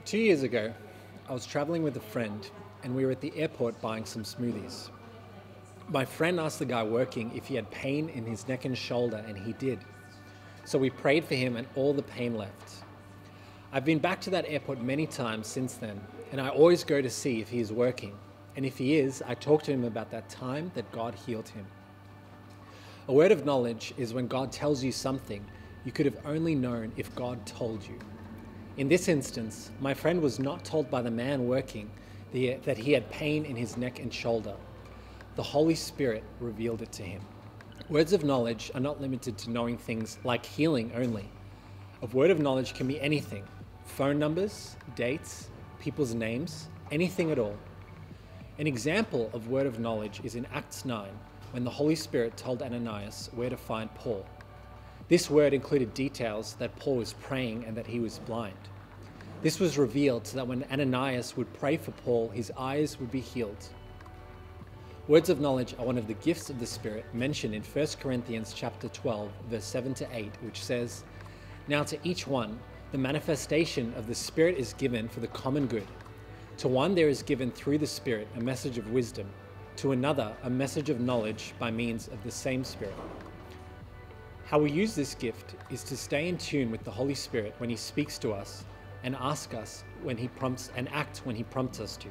2 years ago, I was traveling with a friend and we were at the airport buying some smoothies. My friend asked the guy working if he had pain in his neck and shoulder, and he did. So we prayed for him and all the pain left. I've been back to that airport many times since then, and I always go to see if he is working. And if he is, I talk to him about that time that God healed him. A word of knowledge is when God tells you something you could have only known if God told you. In this instance, my friend was not told by the man working that he had pain in his neck and shoulder. The Holy Spirit revealed it to him. Words of knowledge are not limited to knowing things like healing only. A word of knowledge can be anything: phone numbers, dates, people's names, anything at all. An example of word of knowledge is in Acts 9, when the Holy Spirit told Ananias where to find Paul. This word included details that Paul was praying and that he was blind. This was revealed so that when Ananias would pray for Paul, his eyes would be healed. Words of knowledge are one of the gifts of the Spirit mentioned in 1 Corinthians chapter 12, verse 7 to 8, which says, "Now to each one, the manifestation of the Spirit is given for the common good. To one there is given through the Spirit a message of wisdom, to another a message of knowledge by means of the same Spirit." How we use this gift is to stay in tune with the Holy Spirit when He speaks to us and ask us when He prompts and act when He prompts us to.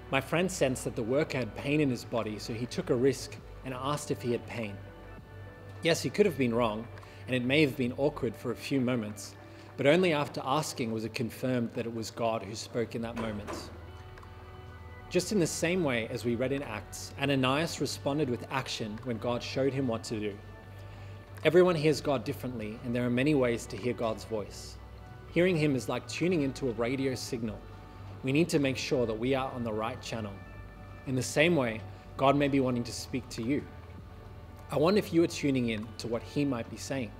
My friend sensed that the worker had pain in his body, so he took a risk and asked if he had pain. Yes, he could have been wrong, and it may have been awkward for a few moments, but only after asking was it confirmed that it was God who spoke in that moment. Just in the same way as we read in Acts, Ananias responded with action when God showed him what to do. Everyone hears God differently, and there are many ways to hear God's voice. Hearing Him is like tuning into a radio signal. We need to make sure that we are on the right channel. In the same way, God may be wanting to speak to you. I wonder if you are tuning in to what He might be saying.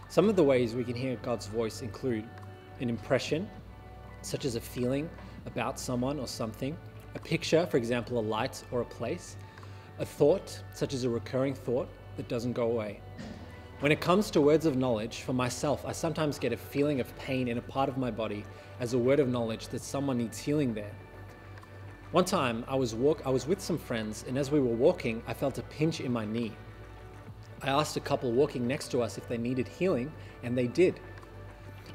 Some of the ways we can hear God's voice include an impression, such as a feeling about someone or something, a picture, for example, a light or a place, a thought, such as a recurring thought that doesn't go away. When it comes to words of knowledge, for myself, I sometimes get a feeling of pain in a part of my body as a word of knowledge that someone needs healing there. One time, I was with some friends, and as we were walking, I felt a pinch in my knee. I asked a couple walking next to us if they needed healing, and they did.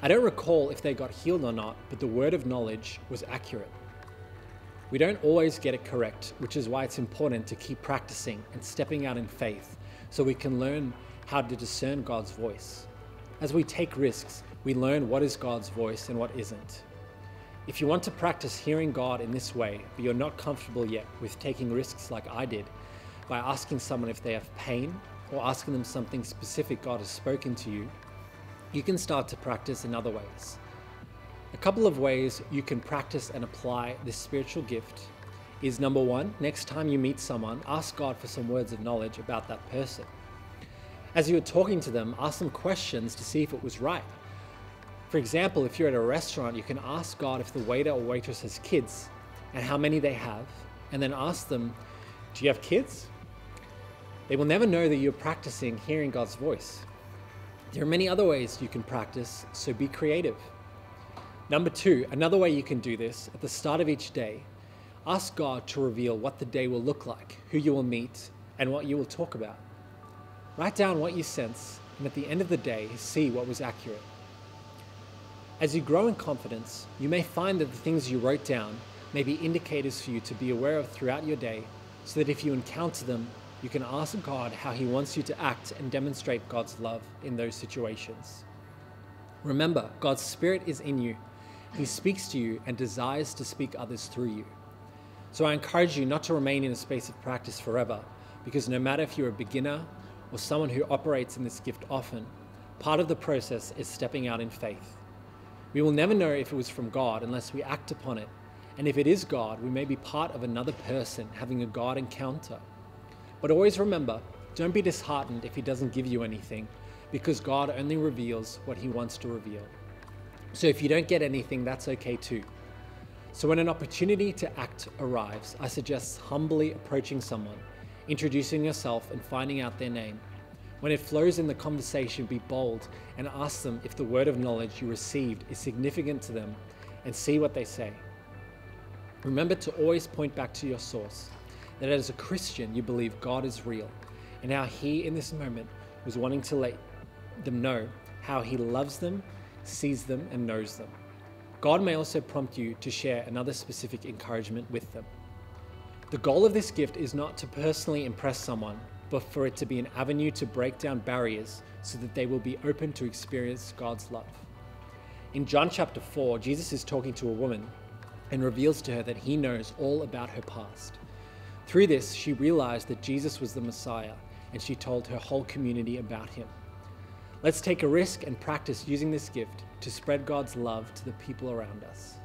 I don't recall if they got healed or not, but the word of knowledge was accurate. We don't always get it correct, which is why it's important to keep practicing and stepping out in faith so we can learn how to discern God's voice. As we take risks, we learn what is God's voice and what isn't. If you want to practice hearing God in this way, but you're not comfortable yet with taking risks like I did, by asking someone if they have pain or asking them something specific God has spoken to you, you can start to practice in other ways. A couple of ways you can practice and apply this spiritual gift is: number one, next time you meet someone, ask God for some words of knowledge about that person. As you are talking to them, ask them questions to see if it was right. For example, if you're at a restaurant, you can ask God if the waiter or waitress has kids and how many they have, and then ask them, "Do you have kids?" They will never know that you're practicing hearing God's voice. There are many other ways you can practice, so be creative. Number two, another way you can do this, at the start of each day, ask God to reveal what the day will look like, who you will meet, and what you will talk about. Write down what you sense, and at the end of the day, see what was accurate. As you grow in confidence, you may find that the things you wrote down may be indicators for you to be aware of throughout your day, so that if you encounter them, you can ask God how He wants you to act and demonstrate God's love in those situations. Remember, God's Spirit is in you. He speaks to you and desires to speak others through you. So I encourage you not to remain in a space of practice forever, because no matter if you're a beginner or someone who operates in this gift often, part of the process is stepping out in faith. We will never know if it was from God unless we act upon it, and if it is God, we may be part of another person having a God encounter. But always remember, don't be disheartened if He doesn't give you anything, because God only reveals what He wants to reveal. So if you don't get anything, that's okay too. So when an opportunity to act arrives, I suggest humbly approaching someone, introducing yourself and finding out their name. When it flows in the conversation, be bold and ask them if the word of knowledge you received is significant to them and see what they say. Remember to always point back to your source, that as a Christian you believe God is real, and how He in this moment was wanting to let them know how He loves them, sees them, and knows them. God may also prompt you to share another specific encouragement with them. The goal of this gift is not to personally impress someone, but for it to be an avenue to break down barriers so that they will be open to experience God's love. In John chapter 4, Jesus is talking to a woman and reveals to her that He knows all about her past. Through this, she realized that Jesus was the Messiah, and she told her whole community about Him. Let's take a risk and practice using this gift to spread God's love to the people around us.